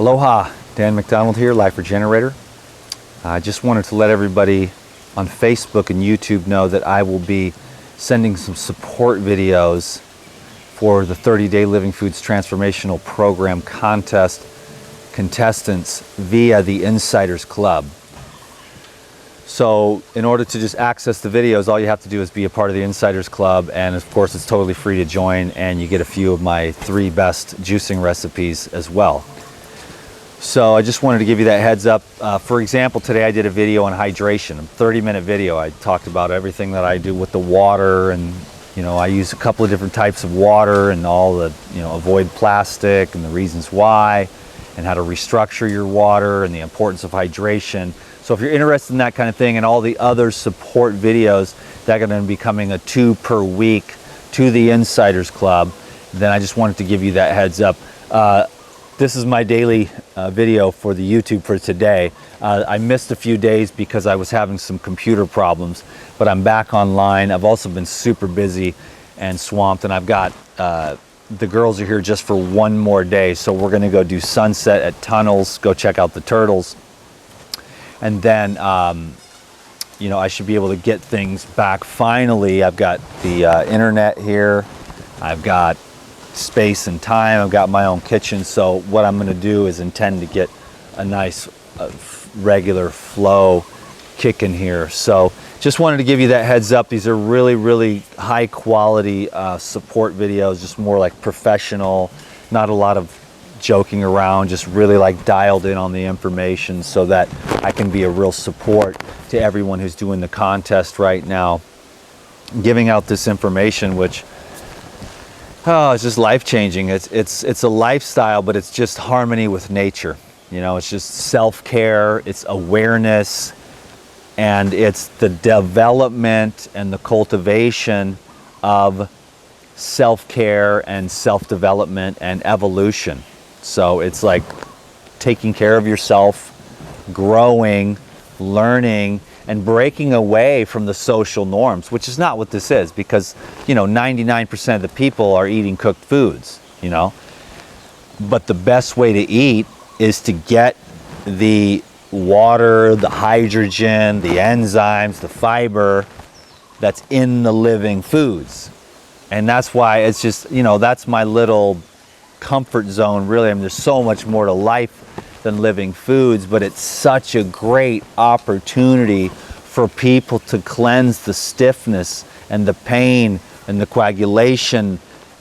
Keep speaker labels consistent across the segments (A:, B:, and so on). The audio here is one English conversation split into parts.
A: Aloha, Dan McDonald here, Life Regenerator. I just wanted to let everybody on Facebook and YouTube know that I will be sending some support videos for the 30-day Living Foods Transformational Program contest contestants via the Insiders Club. So in order to just access the videos, all you have to do is be a part of the Insiders Club, and of course it's totally free to join, and you get a few of my 3 best juicing recipes as well. So I just wanted to give you that heads up. For example, today I did a video on hydration, a 30-minute video. I talked about everything that I do with the water, and I use a couple of different types of water, and all the, avoid plastic and the reasons why, and how to restructure your water and the importance of hydration. So if you're interested in that kind of thing and all the other support videos that are going to be coming 2 per week to the Insiders Club, then I just wanted to give you that heads up. This is my daily video for the YouTube for today. I missed a few days because I was having some computer problems, but I'm back online. I've also been super busy and swamped, and I've got the girls are here just for one more day. So we're gonna go do sunset at Tunnels, go check out the turtles. And then, I should be able to get things back finally. I've got the internet here. I've got space and time. I've got my own kitchen. So what I'm going to do is intend to get a nice regular flow kicking here. So just wanted to give you that heads up. These are really, really high quality support videos, just more like professional, not a lot of joking around, just really like dialed in on the information so that I can be a real support to everyone who's doing the contest right now, giving out this information, which it's just life-changing. It's a lifestyle, but it's just harmony with nature. It's just self-care, it's awareness, and it's the development and the cultivation of self-care and self-development and evolution. So it's like taking care of yourself, growing, learning, and breaking away from the social norms, which is not what this is, because 99% of the people are eating cooked foods, but the best way to eat is to get the water, the hydrogen, the enzymes, the fiber that's in the living foods. And that's why it's just, that's my little comfort zone, really. I mean, there's so much more to life than living foods, but it's such a great opportunity for people to cleanse the stiffness and the pain and the coagulation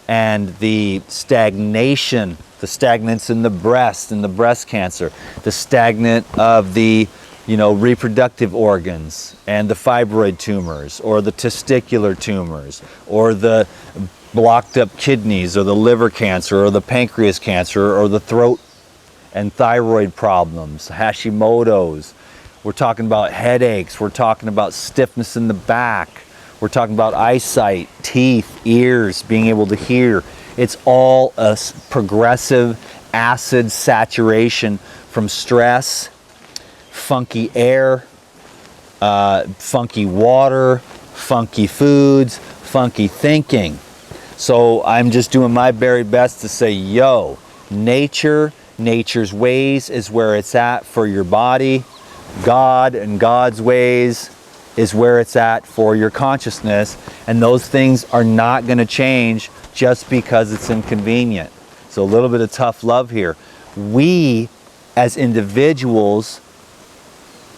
A: and the stagnation, the stagnance in the breast and the breast cancer, the stagnant of the reproductive organs and the fibroid tumors or the testicular tumors or the blocked up kidneys or the liver cancer or the pancreas cancer or the throat and thyroid problems, Hashimoto's. We're talking about headaches. We're talking about stiffness in the back. We're talking about eyesight, teeth, ears, being able to hear. It's all a progressive acid saturation from stress, funky air, funky water, funky foods, funky thinking. So I'm just doing my very best to say, nature's ways is where it's at for your body. God and God's ways is where it's at for your consciousness. And those things are not going to change just because it's inconvenient. So a little bit of tough love here. We, as individuals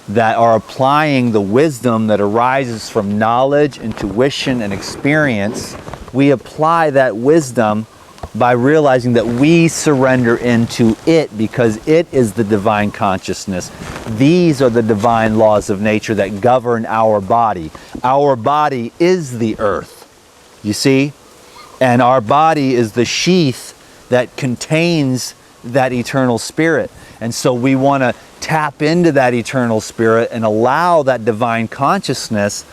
A: that are applying the wisdom that arises from knowledge, intuition, and experience, we apply that wisdom by realizing that we surrender into it because it is the divine consciousness. These are the divine laws of nature that govern our body. Our body is the earth, you see? And our body is the sheath that contains that eternal spirit. And so we want to tap into that eternal spirit and allow that divine consciousness,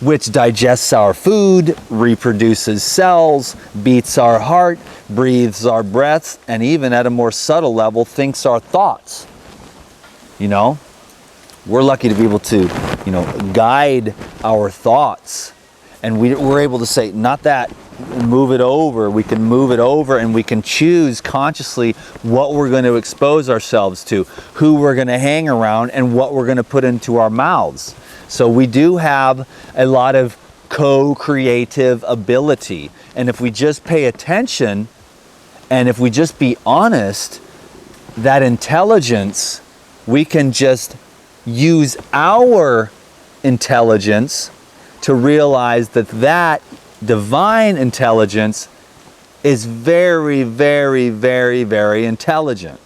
A: which digests our food, reproduces cells, beats our heart, breathes our breaths, and even at a more subtle level, thinks our thoughts. We're lucky to be able to, guide our thoughts. And we're able to say, not that, move it over. We can move it over, and we can choose consciously what we're going to expose ourselves to, who we're going to hang around, and what we're going to put into our mouths. So we do have a lot of co-creative ability. And if we just pay attention, and if we just be honest, that intelligence, we can just use our intelligence to realize that that divine intelligence is very, very, very, very intelligent.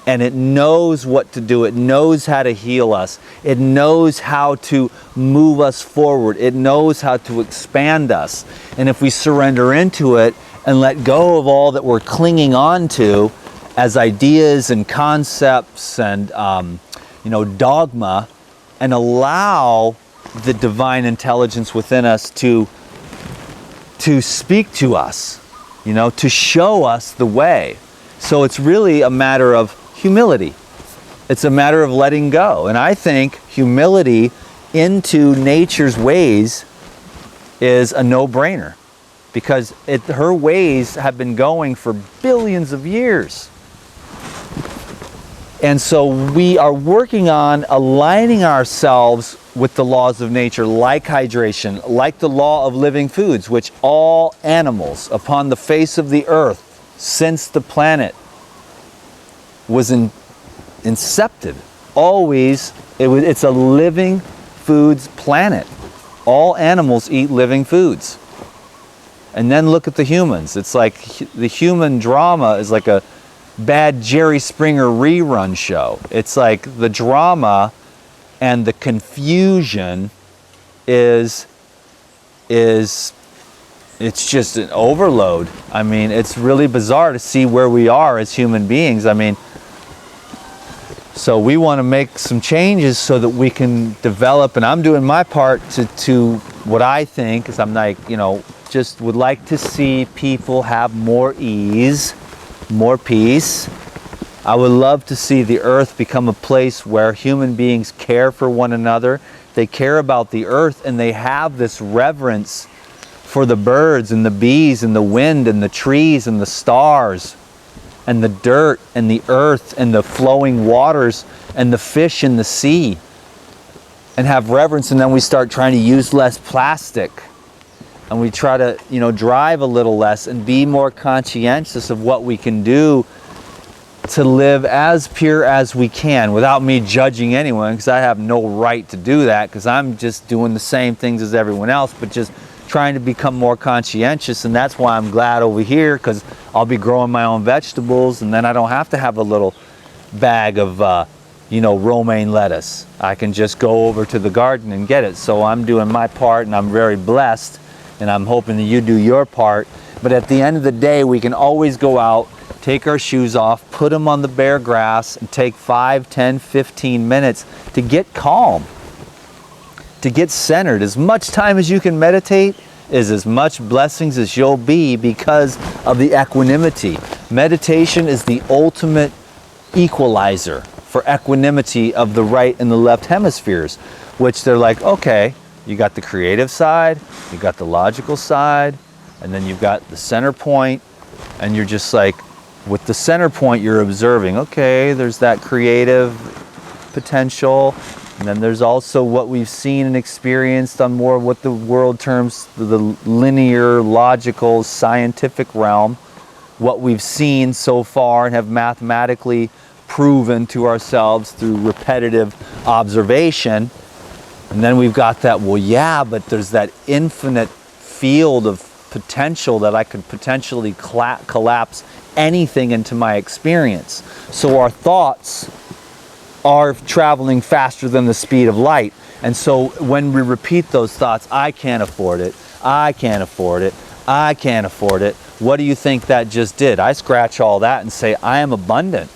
A: And it knows what to do. It knows how to heal us. It knows how to move us forward. It knows how to expand us. And if we surrender into it and let go of all that we're clinging on to as ideas and concepts and dogma, and allow the divine intelligence within us to speak to us, to show us the way. So it's really a matter of humility. It's a matter of letting go. And I think humility into nature's ways is a no-brainer, because her ways have been going for billions of years. And so we are working on aligning ourselves with the laws of nature, like hydration, like the law of living foods, which all animals upon the face of the earth since the planet was incepted, always, it's a living foods planet. All animals eat living foods. And then look at the humans. It's like the human drama is like a bad Jerry Springer rerun show. It's like the drama and the confusion is it's just an overload. I mean, it's really bizarre to see where we are as human beings. I mean, so we want to make some changes so that we can develop, and I'm doing my part to what I think is, I'm like, just would like to see people have more ease, more peace. I would love to see the earth become a place where human beings care for one another. They care about the earth, and they have this reverence for the birds and the bees and the wind and the trees and the stars and the dirt and the earth and the flowing waters and the fish in the sea, and have reverence. And then we start trying to use less plastic, and we try to drive a little less and be more conscientious of what we can do to live as pure as we can, without me judging anyone, because I have no right to do that, because I'm just doing the same things as everyone else, but just trying to become more conscientious. And that's why I'm glad over here, because I'll be growing my own vegetables, and then I don't have to have a little bag of romaine lettuce. I can just go over to the garden and get it. So I'm doing my part, and I'm very blessed, and I'm hoping that you do your part. But at the end of the day, we can always go out, take our shoes off, put them on the bare grass, and take 5, 10, 15 minutes to get calm, to get centered. As much time as you can meditate is as much blessings as you'll be, because of the equanimity. Meditation is the ultimate equalizer for equanimity of the right and the left hemispheres, which they're like, okay, you got the creative side, you got the logical side, and then you've got the center point, and you're just like, with the center point, you're observing, okay, there's that creative potential, and then there's also what we've seen and experienced on more of what the world terms the linear, logical, scientific realm, what we've seen so far and have mathematically proven to ourselves through repetitive observation. And then we've got that, well, yeah, but there's that infinite field of potential that I could potentially collapse anything into my experience. So our thoughts are traveling faster than the speed of light. And so when we repeat those thoughts, I can't afford it, I can't afford it, I can't afford it, what do you think that just did? I scratch all that and say, I am abundant.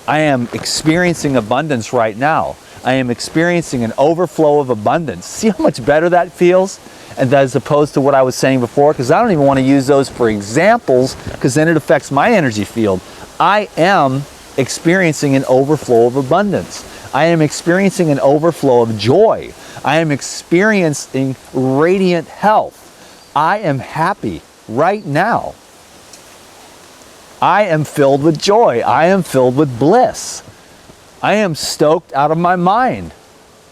A: I am experiencing abundance right now. I am experiencing an overflow of abundance. See how much better that feels? And as opposed to what I was saying before, because I don't even want to use those for examples, because then it affects my energy field. I am experiencing an overflow of abundance. I am experiencing an overflow of joy. I am experiencing radiant health. I am happy right now. I am filled with joy. I am filled with bliss. I am stoked out of my mind.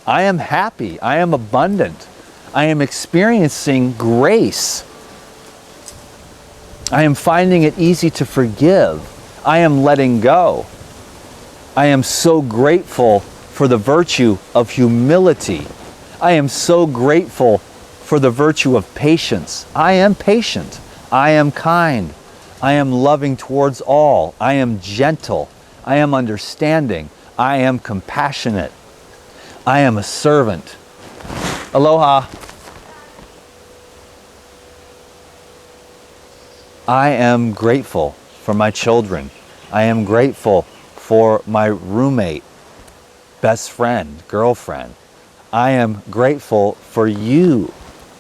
A: I am happy. I am abundant. I am experiencing grace. I am finding it easy to forgive. I am letting go. I am so grateful for the virtue of humility. I am so grateful for the virtue of patience. I am patient. I am kind. I am loving towards all. I am gentle. I am understanding. I am compassionate. I am a servant. Aloha. I am grateful for my children. I am grateful for my roommate, best friend, girlfriend. I am grateful for you.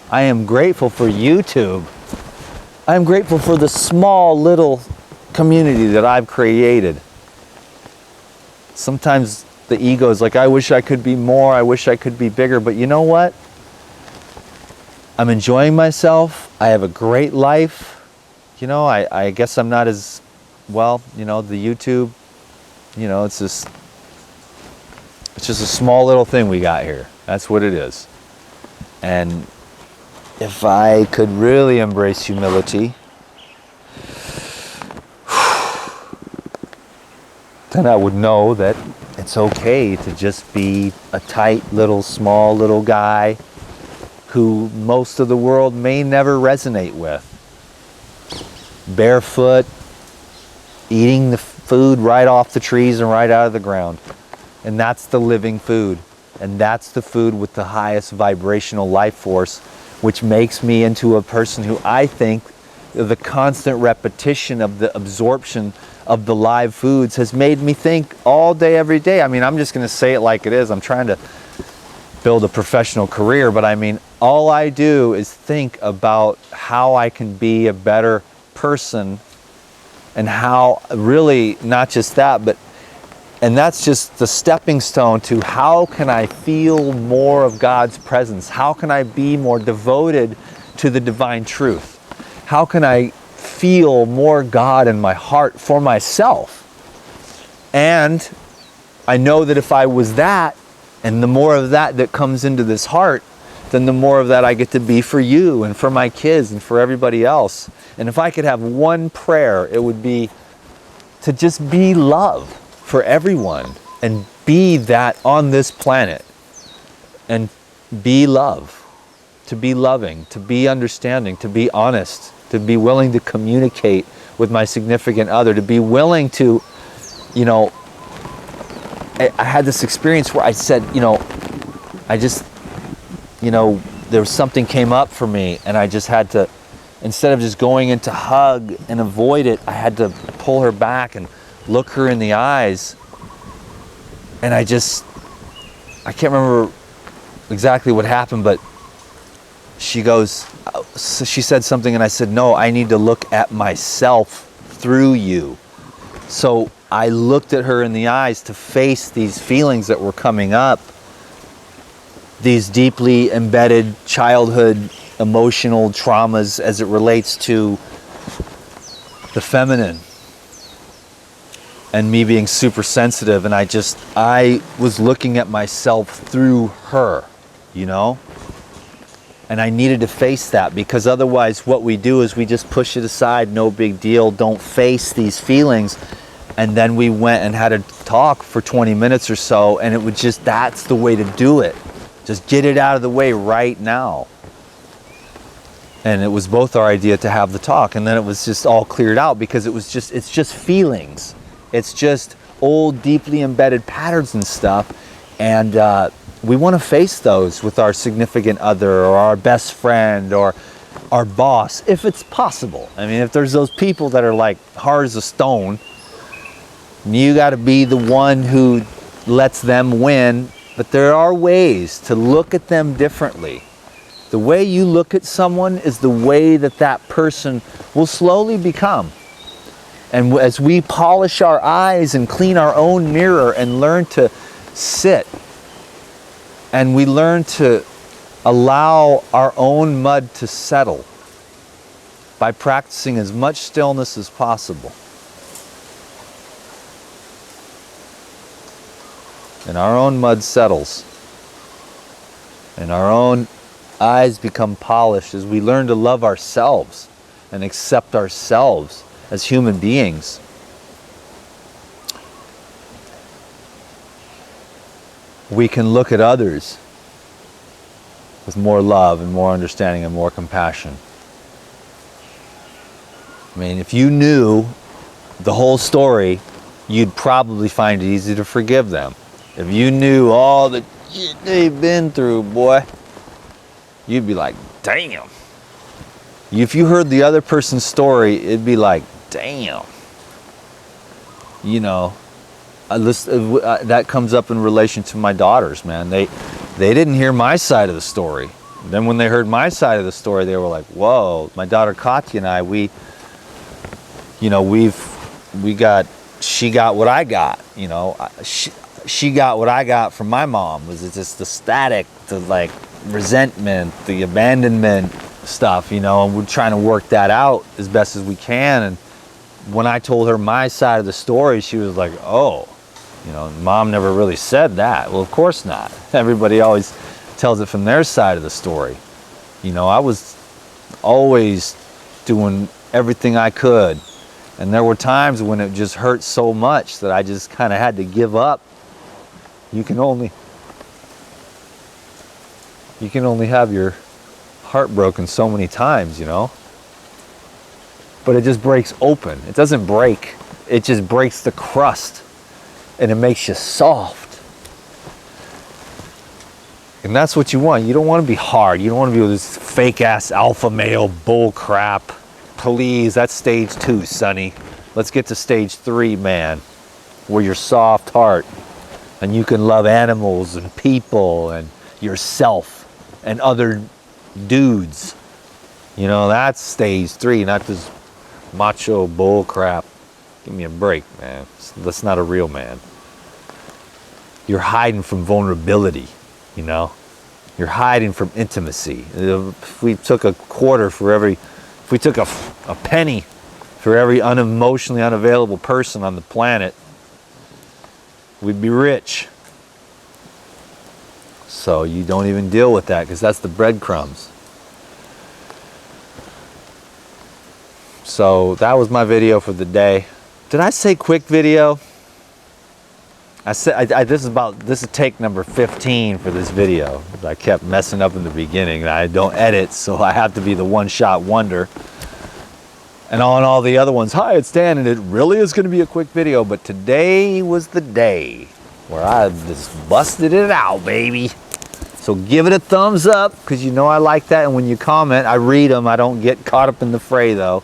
A: I am grateful for YouTube. I am grateful for the small little community that I've created. Sometimes the ego is like, I wish I could be more, I wish I could be bigger, but you know what? I'm enjoying myself. I have a great life. You know, I guess I'm not as, well, you know, the YouTube, you know, it's just a small little thing we got here. That's what it is. And if I could really embrace humility, then I would know that it's okay to just be a tight little, small little guy who most of the world may never resonate with. Barefoot, eating the food right off the trees and right out of the ground. And that's the living food. And that's the food with the highest vibrational life force, which makes me into a person who I think the constant repetition of the absorption of the live foods has made me think all day, every day. I mean, I'm just going to say it like it is. I'm trying to build a professional career, but I mean, all I do is think about how I can be a better person, and how really not just that, but and that's just the stepping stone to how can I feel more of God's presence? How can I be more devoted to the divine truth? How can I feel more God in my heart for myself? And I know that if I was that, and the more of that that comes into this heart, then the more of that I get to be for you and for my kids and for everybody else. And if I could have one prayer, it would be to just be love for everyone and be that on this planet, and be love, to be loving, to be understanding, to be honest, to be willing to communicate with my significant other, to be willing to, you know, I had this experience where I said, you know, I just, you know, there was something came up for me and I just had to, instead of just going into hug and avoid it, I had to pull her back and look her in the eyes. And I can't remember exactly what happened, but she said something and I said, no, I need to look at myself through you. So I looked at her in the eyes to face these feelings that were coming up, these deeply embedded childhood emotional traumas as it relates to the feminine and me being super sensitive. And I was looking at myself through her, you know? And I needed to face that, because otherwise what we do is we just push it aside, no big deal, don't face these feelings. And then we went and had a talk for 20 minutes or so, and it would just, that's the way to do it. Just get it out of the way right now. And it was both our idea to have the talk, and then it was just all cleared out, because it's just feelings. It's just old, deeply embedded patterns and stuff. And we want to face those with our significant other or our best friend or our boss, if it's possible. I mean, if there's those people that are like hard as a stone, you got to be the one who lets them win. But there are ways to look at them differently. The way you look at someone is the way that that person will slowly become. And as we polish our eyes and clean our own mirror and learn to sit, and we learn to allow our own mud to settle, by practicing as much stillness as possible. And our own mud settles. And our own eyes become polished as we learn to love ourselves and accept ourselves as human beings. We can look at others with more love and more understanding and more compassion. I mean, if you knew the whole story, you'd probably find it easy to forgive them. If you knew all the shit they've been through, boy, you'd be like, damn. If you heard the other person's story, it'd be like, damn. You know, that comes up in relation to my daughters, man. They didn't hear my side of the story. Then when they heard my side of the story, they were like, whoa. My daughter Katya and I, she got what I got, you know. She got what I got from my mom. Was it just the static, the like resentment, the abandonment stuff, you know, and we're trying to work that out as best as we can. And when I told her my side of the story, she was like, oh, you know, mom never really said that. Well, of course not. Everybody always tells it from their side of the story. You know, I was always doing everything I could. And there were times when it just hurt so much that I just kind of had to give up. You can only have your heart broken so many times, you know. But it just breaks open. It doesn't break. It just breaks the crust and it makes you soft. And that's what you want. You don't want to be hard. You don't want to be with this fake ass alpha male bull crap. Please, that's stage 2, Sonny. Let's get to stage 3, man, where you're soft heart and you can love animals and people and yourself and other dudes. You know, that's stage 3, not this macho bull crap. Give me a break, man. That's not a real man. You're hiding from vulnerability, you know. You're hiding from intimacy. If we took a penny for every unemotionally unavailable person on the planet, we'd be rich. So you don't even deal with that because that's the breadcrumbs. So that was my video for the day. Did I say quick video? I said this is take number 15 for this video. I kept messing up in the beginning. I don't edit, so I have to be the one-shot wonder. And on all the other ones, hi, it's Dan, and it really is going to be a quick video. But today was the day where I just busted it out, baby. So give it a thumbs up, because you know I like that. And when you comment, I read them. I don't get caught up in the fray, though,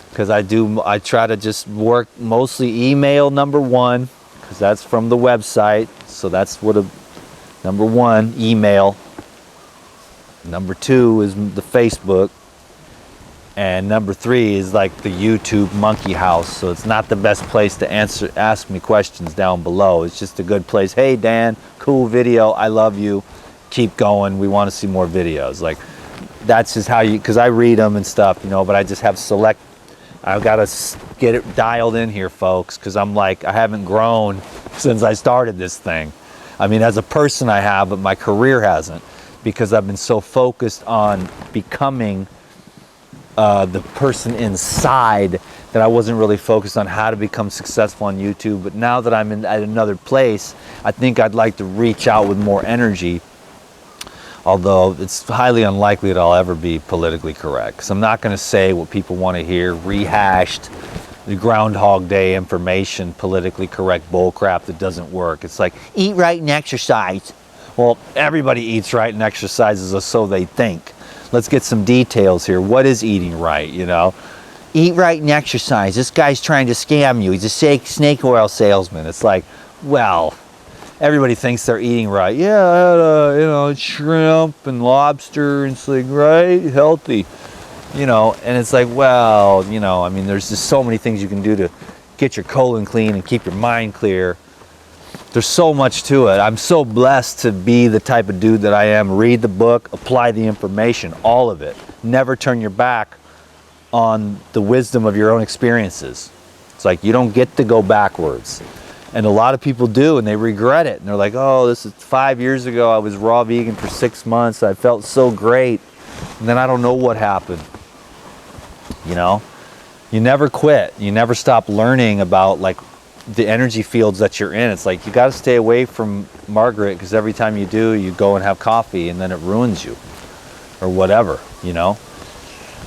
A: because I try to just work mostly email number 1, because that's from the website. So that's what number 1, email. Number 2 is the Facebook. And number 3 is like the YouTube monkey house. So it's not the best place to ask me questions down below. It's just a good place. Hey, Dan, cool video. I love you. Keep going. We want to see more videos. Like, that's just how because I read them and stuff, you know, but I just have I've got to get it dialed in here, folks, because I'm like, I haven't grown since I started this thing. I mean, as a person I have, but my career hasn't, because I've been so focused on becoming the person inside that I wasn't really focused on how to become successful on YouTube. But now that I'm at another place, I think I'd like to reach out with more energy, although it's highly unlikely that I'll ever be politically correct, because I'm not going to say what people want to hear, rehashed, the Groundhog Day information, politically correct bullcrap that doesn't work. It's like, eat right and exercise. Well, everybody eats right and exercises, or so they think. Let's get some details here. What is eating right, you know? Eat right and exercise. This guy's trying to scam you. He's a snake oil salesman. It's like, well, everybody thinks they're eating right. Yeah, I had you know, shrimp and lobster, and it's like, right, healthy. You know, and it's like, well, you know, I mean, there's just so many things you can do to get your colon clean and keep your mind clear. There's so much to it. I'm so blessed to be the type of dude that I am. Read the book, apply the information, all of it. Never turn your back on the wisdom of your own experiences. It's like you don't get to go backwards. And a lot of people do, and they regret it. And they're like, oh, this is 5 years ago. I was raw vegan for 6 months. I felt so great. And then I don't know what happened. You know, you never quit. You never stop learning about like the energy fields that you're in. It's like you got to stay away from Margaret, because every time you do, you go and have coffee and then it ruins you or whatever, you know.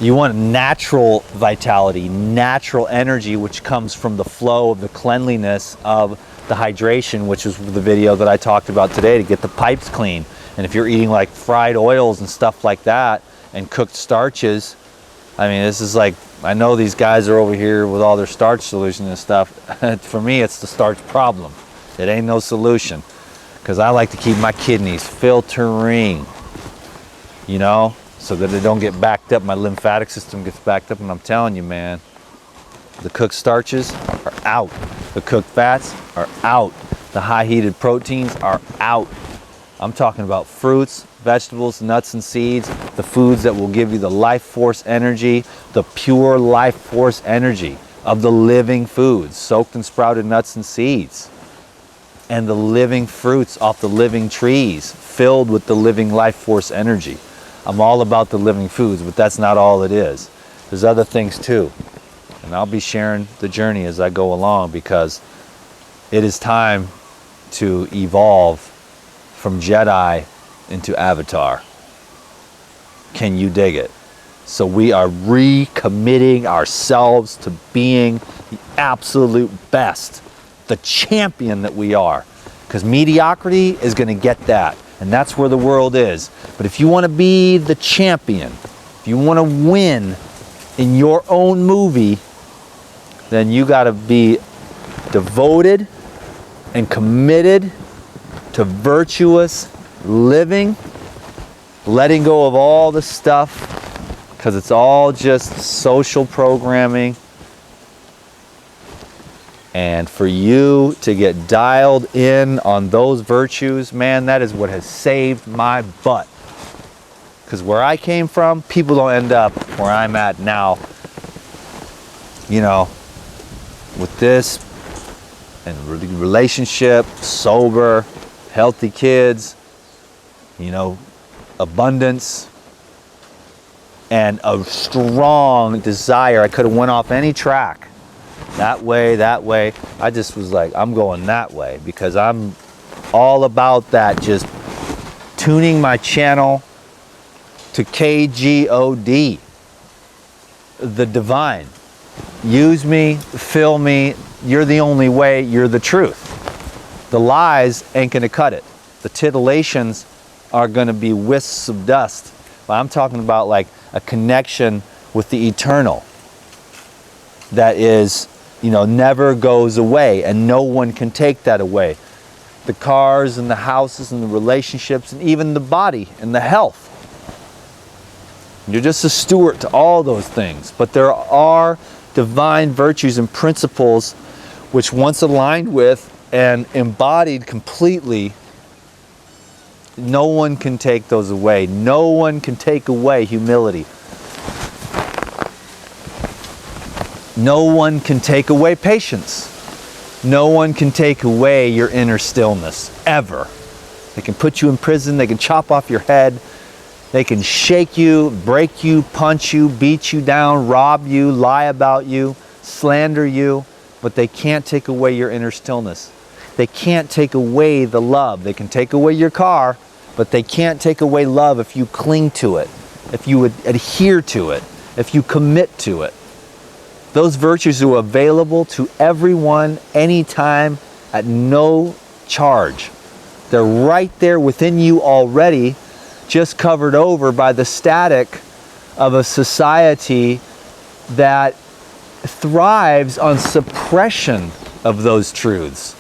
A: You want natural vitality, natural energy, which comes from the flow of the cleanliness of the hydration, which is the video that I talked about today, to get the pipes clean. And if you're eating like fried oils and stuff like that and cooked starches, I mean, this is like, I know these guys are over here with all their starch solution and stuff. For me, it's the starch problem. It ain't no solution, because I like to keep my kidneys filtering, you know, so that they don't get backed up. My lymphatic system gets backed up, and I'm telling you, man, the cooked starches are out. The cooked fats are out. The high heated proteins are out. I'm talking about fruits, vegetables, nuts and seeds, the foods that will give you the life force energy, the pure life force energy of the living foods, soaked and sprouted nuts and seeds, and the living fruits off the living trees filled with the living life force energy. I'm all about the living foods, but that's not all it is. There's other things too. And I'll be sharing the journey as I go along, because it is time to evolve from Jedi into Avatar. Can you dig it? So we are recommitting ourselves to being the absolute best, the champion that we are. Because mediocrity is going to get that. And that's where the world is. But if you want to be the champion, if you want to win in your own movie, then you got to be devoted and committed to virtuous living, letting go of all the stuff, because it's all just social programming. And for you to get dialed in on those virtues, man, that is what has saved my butt. Because where I came from, people don't end up where I'm at now, you know, with this and relationship, sober, healthy kids, you know, abundance, and a strong desire. I could have went off any track. That way. I just was like, I'm going that way, because I'm all about that, just tuning my channel to KGOD, the divine. Use me, fill me, you're the only way, you're the truth. The lies ain't gonna cut it. The titillations are gonna be wisps of dust. But I'm talking about like a connection with the eternal that is, you know, never goes away, and no one can take that away. The cars and the houses and the relationships and even the body and the health. You're just a steward to all those things. But there are divine virtues and principles which, once aligned with and embodied completely, no one can take those away. No one can take away humility. No one can take away patience. No one can take away your inner stillness, ever. They can put you in prison, they can chop off your head, they can shake you, break you, punch you, beat you down, rob you, lie about you, slander you, but they can't take away your inner stillness. They can't take away the love. They can take away your car, but they can't take away love if you cling to it, if you would adhere to it, if you commit to it. Those virtues are available to everyone, anytime, at no charge. They're right there within you already, just covered over by the static of a society that thrives on suppression of those truths.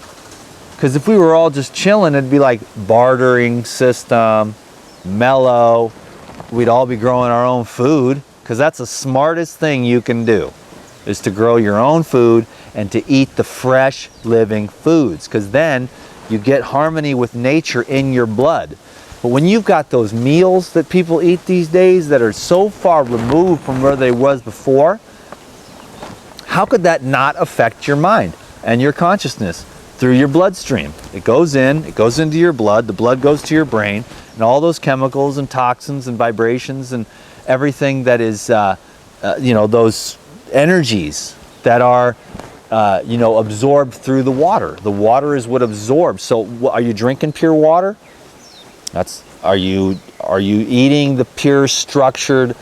A: Because if we were all just chilling, it'd be like bartering system, mellow. We'd all be growing our own food, because that's the smartest thing you can do, is to grow your own food and to eat the fresh living foods, because then you get harmony with nature in your blood. But when you've got those meals that people eat these days that are so far removed from where they was before, how could that not affect your mind and your consciousness through your bloodstream? It goes into your blood, the blood goes to your brain, and all those chemicals and toxins and vibrations and everything that is, those energies that are, absorbed through the water. The water is what absorbs. So are you drinking pure water? Are you eating the pure, structured,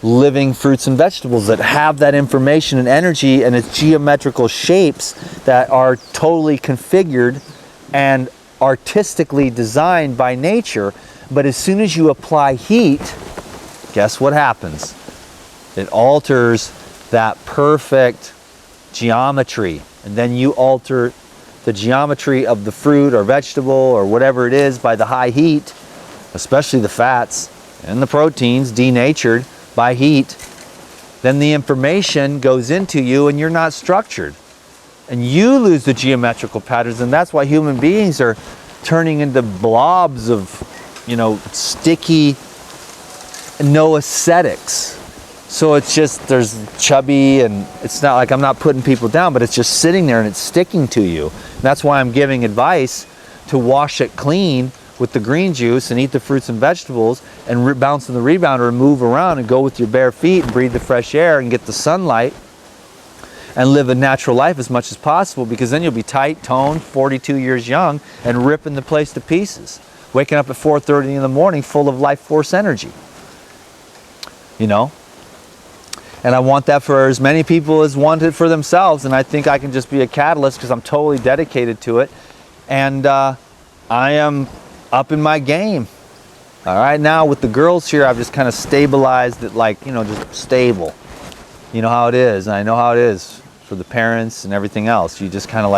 A: living fruits and vegetables that have that information and energy and its geometrical shapes that are totally configured and artistically designed by nature? But as soon as you apply heat, guess what happens? It alters that perfect geometry, and then you alter the geometry of the fruit or vegetable or whatever it is by the high heat, especially the fats and the proteins denatured by heat. Then the information goes into you and you're not structured, and you lose the geometrical patterns. And that's why human beings are turning into blobs of, sticky, no aesthetics. So it's just, there's chubby, and it's not like I'm not putting people down, but it's just sitting there and it's sticking to you. And that's why I'm giving advice to wash it clean with the green juice and eat the fruits and vegetables and bounce in the rebounder and move around and go with your bare feet and breathe the fresh air and get the sunlight and live a natural life as much as possible, because then you'll be tight, toned, 42 years young, and ripping the place to pieces. Waking up at 4:30 in the morning full of life force energy. And I want that for as many people as want it for themselves. And I think I can just be a catalyst because I'm totally dedicated to it. And I am up in my game. All right, now with the girls here, I've just kind of stabilized it, just stable. You know how it is. And I know how it is for the parents and everything else. You just kind of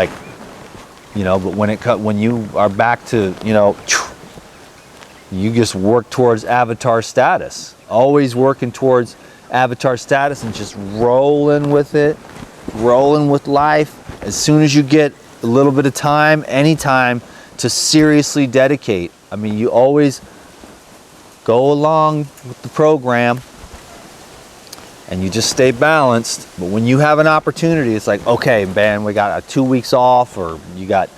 A: but when you are back to, you just work towards avatar status. Always working towards avatar status and just rolling with it, rolling with life. As soon as you get a little bit of time, anytime to seriously dedicate. You always go along with the program and you just stay balanced. But when you have an opportunity, it's like, okay, man, we got 2 weeks off, or you got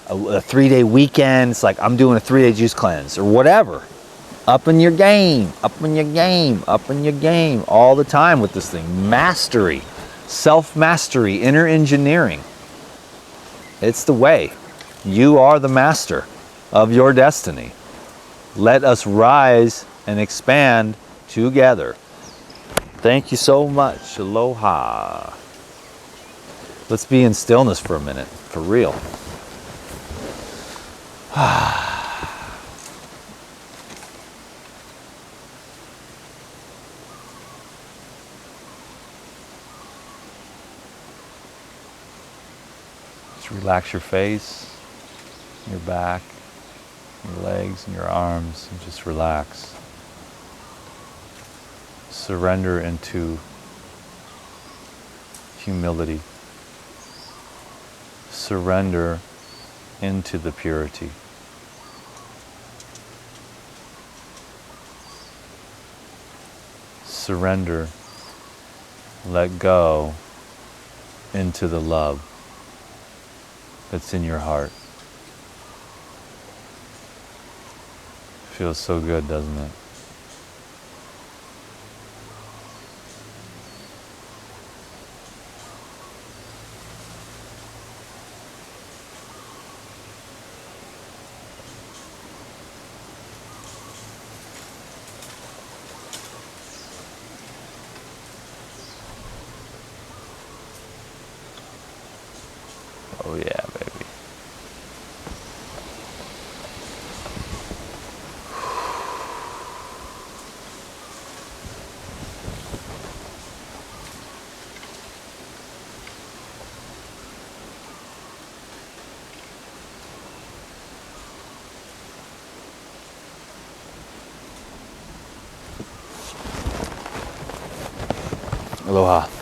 A: a 3-day weekend. It's like, I'm doing a 3-day juice cleanse or whatever. Up in your game, up in your game, up in your game all the time with this thing. Mastery, self-mastery, inner engineering. It's the way. You are the master of your destiny. Let us rise and expand together. Thank you so much. Aloha. Let's be in stillness for a minute, for real. Relax your face, your back, your legs, and your arms, and just relax. Surrender into humility. Surrender into the purity. Surrender, let go into the love that's in your heart. Feels so good, doesn't it? Oh yeah, baby. Aloha.